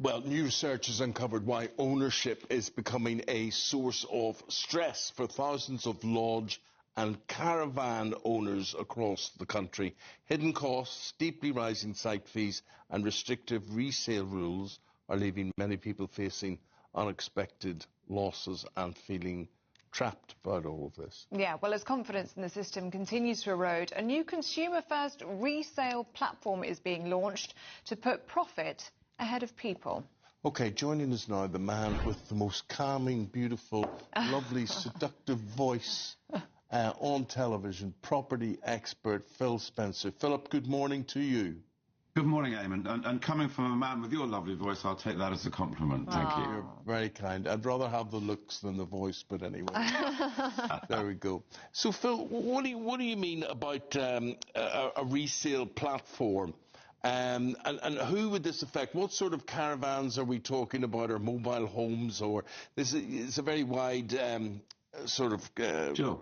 Well, new research has uncovered why ownership is becoming a source of stress for thousands of lodge and caravan owners across the country. Hidden costs, steeply rising site fees and restrictive resale rules are leaving many people facing unexpected losses and feeling trapped by all of this. Yeah, well, as confidence in the system continues to erode, a new consumer-first resale platform is being launched to put profit ahead of people. OK, joining us now, the man with the most calming, beautiful, lovely, seductive voice on television, property expert Phil Spencer. Philip, good morning to you. Good morning, Eamon. And coming from a man with your lovely voice, I'll take that as a compliment. Thank you. You're very kind. I'd rather have the looks than the voice, but anyway. There we go. So, Phil, what do you mean about a resale platform? And who would this affect? What sort of caravans are we talking about, or mobile homes? Or this is a very wide sort of Sure.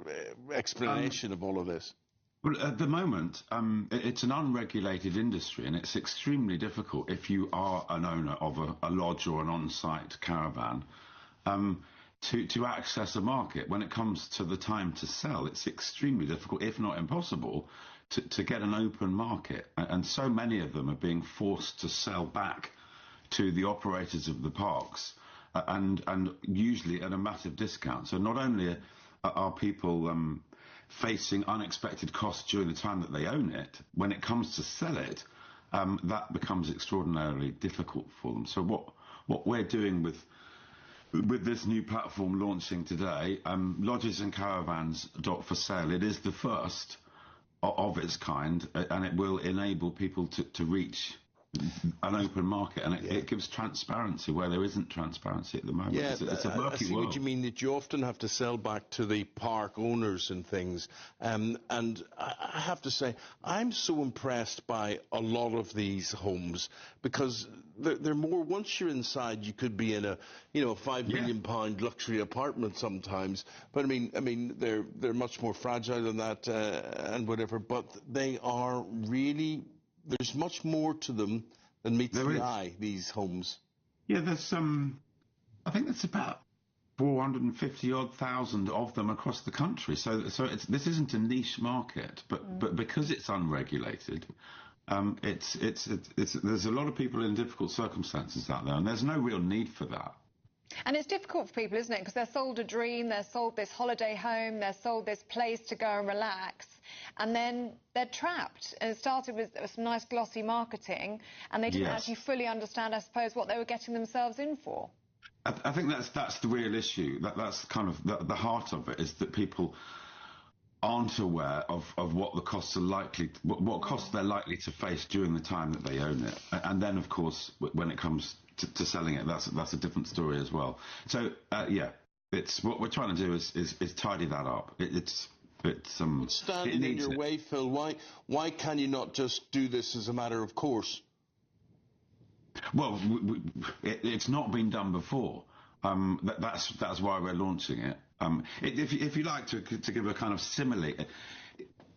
explanation of all of this. Well, at the moment, it's an unregulated industry, and it's extremely difficult if you are an owner of a lodge or an on-site caravan to access a market. When it comes to the time to sell, it's extremely difficult, if not impossible, to get an open market. And so many of them are being forced to sell back to the operators of the parks, and usually at a massive discount. So not only are people facing unexpected costs during the time that they own it, when it comes to sell it, that becomes extraordinarily difficult for them. So what we're doing with this new platform launching today, LodgesandCaravans.ForSale, it is the first of its kind, and it will enable people to reach an open market, and it gives transparency where there isn't transparency at the moment. Yeah, it's a murky I see world. what you mean, that you often have to sell back to the park owners and things. And I have to say, I'm so impressed by a lot of these homes, because they're more, once you're inside, you could be in a £5 million luxury apartment sometimes. But I mean, they're much more fragile than that and whatever. But they are really, there's much more to them than meets the eye, these homes. Yeah, there's I think there's about 450,000 of them across the country. So this isn't a niche market, but because it's unregulated, there's a lot of people in difficult circumstances out there, and there's no real need for that. And it's difficult for people, isn't it? Because they're sold a dream, they're sold this holiday home, they're sold this place to go and relax, and then they're trapped. And it started with some nice glossy marketing, and they didn't actually fully understand, I suppose, what they were getting themselves in for. I think that's the real issue. That's kind of the heart of it, is that people aren't aware of what the costs are likely, what costs they're likely to face during the time that they own it. And then, of course, when it comes to selling it, that's a different story as well. So it's what we're trying to do is tidy that up. It's standing in your way, Phil. Why can you not just do this as a matter of course? Well, it's not been done before. That's why we're launching it. If you like to give a kind of simile,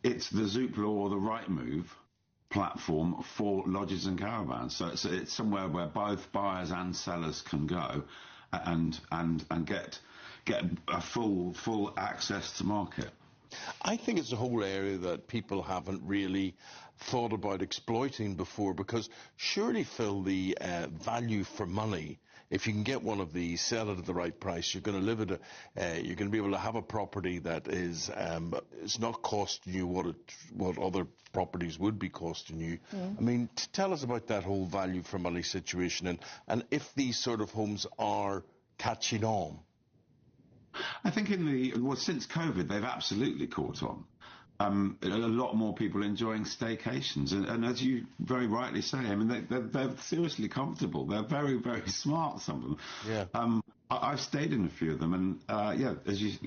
it's the Zoopla or the Rightmove platform for lodges and caravans. So it's somewhere where both buyers and sellers can go and get a full access to market. I think it's a whole area that people haven't really thought about exploiting before, because surely, Phil, the value for money, if you can get one of these, sell it at the right price, you're going to live at you're going to be able to have a property that is it's not costing you what other properties would be costing you. I mean, tell us about that whole value for money situation, and if these sort of homes are catching on. I think since COVID, they've absolutely caught on. A lot more people enjoying staycations, and as you very rightly say, I mean, they're seriously comfortable. They're very, very smart, some of them. Yeah. I've stayed in a few of them, and as you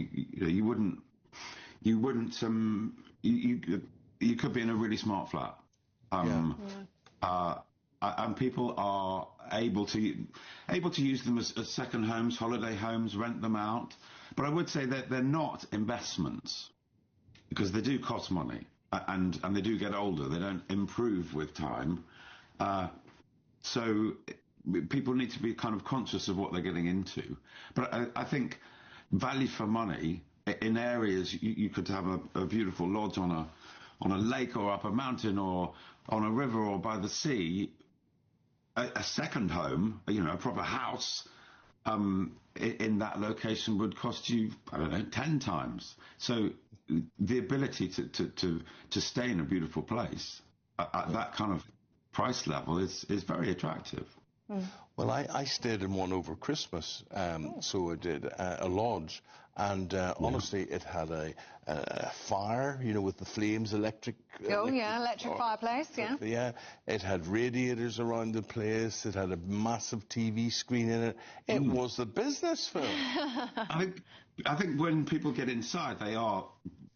could be in a really smart flat. And people are able to use them as second homes, holiday homes, rent them out. But I would say that they're not investments, because they do cost money, and they do get older. They don't improve with time. So people need to be kind of conscious of what they're getting into. But I think value for money in areas you could have a beautiful lodge on a lake or up a mountain or on a river or by the sea. A second home, a proper house, in that location would cost you, I don't know, 10 times. So the ability to stay in a beautiful place at that kind of price level is very attractive. Well, I stayed in one over Christmas, so I did, a lodge, and honestly, it had a fire, with the flames, electric fireplace, yeah. Yeah, it had radiators around the place, it had a massive TV screen in it. It was the business, Phil. I think when people get inside, they are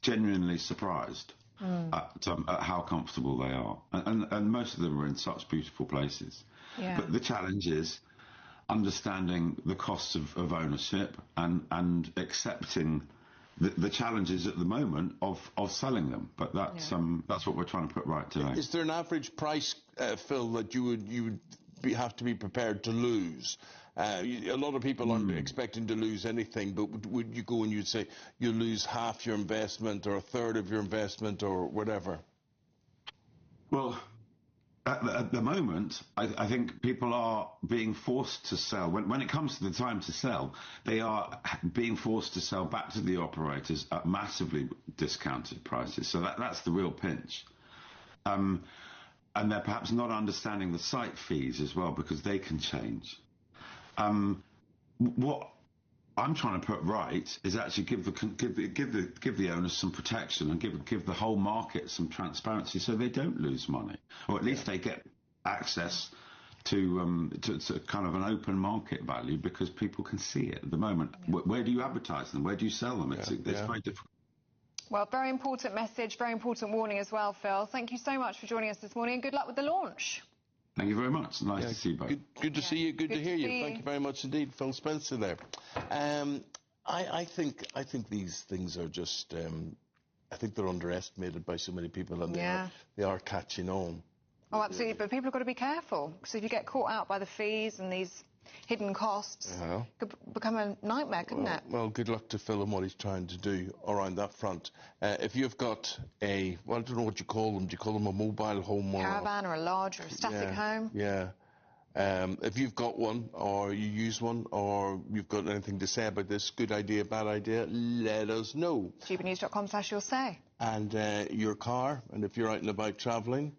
genuinely surprised at how comfortable they are, and most of them are in such beautiful places. Yeah. But the challenge is understanding the costs of ownership and accepting the challenges at the moment of selling them. But that's what we're trying to put right today. Is there an average price, Phil, that you would have to be prepared to lose? A lot of people aren't expecting to lose anything, but would you go and you'd say you lose half your investment or a third of your investment or whatever? Well, at the moment, I think people are being forced to sell. When it comes to the time to sell, they are being forced to sell back to the operators at massively discounted prices. So that's the real pinch. And they're perhaps not understanding the site fees as well, because they can change. What I'm trying to put right is actually give the owners some protection and give the whole market some transparency, so they don't lose money, or at least they get access to kind of an open market value, because people can see it at the moment. Where do you advertise them? Where do you sell them? It's very difficult. Well, very important message, very important warning as well, Phil. Thank you so much for joining us this morning, and good luck with the launch. Thank you very much. Nice to see you both. Good to see you. Good to hear you. Thank you very much indeed, Phil Spencer there. I think these things are just, I think they're underestimated by so many people, and they are catching on. Oh, absolutely. But people have got to be careful, because if you get caught out by the fees and these hidden costs, it could become a nightmare, couldn't it? Well, good luck to Phil and what he's trying to do around that front. If you've got I don't know what you call them. Do you call them a mobile home or caravan or a lodge or a static home? Yeah. If you've got one, or you use one, or you've got anything to say about this, good idea, bad idea, let us know. Stubenews.com/you'll say. And your car, and if you're out and about travelling,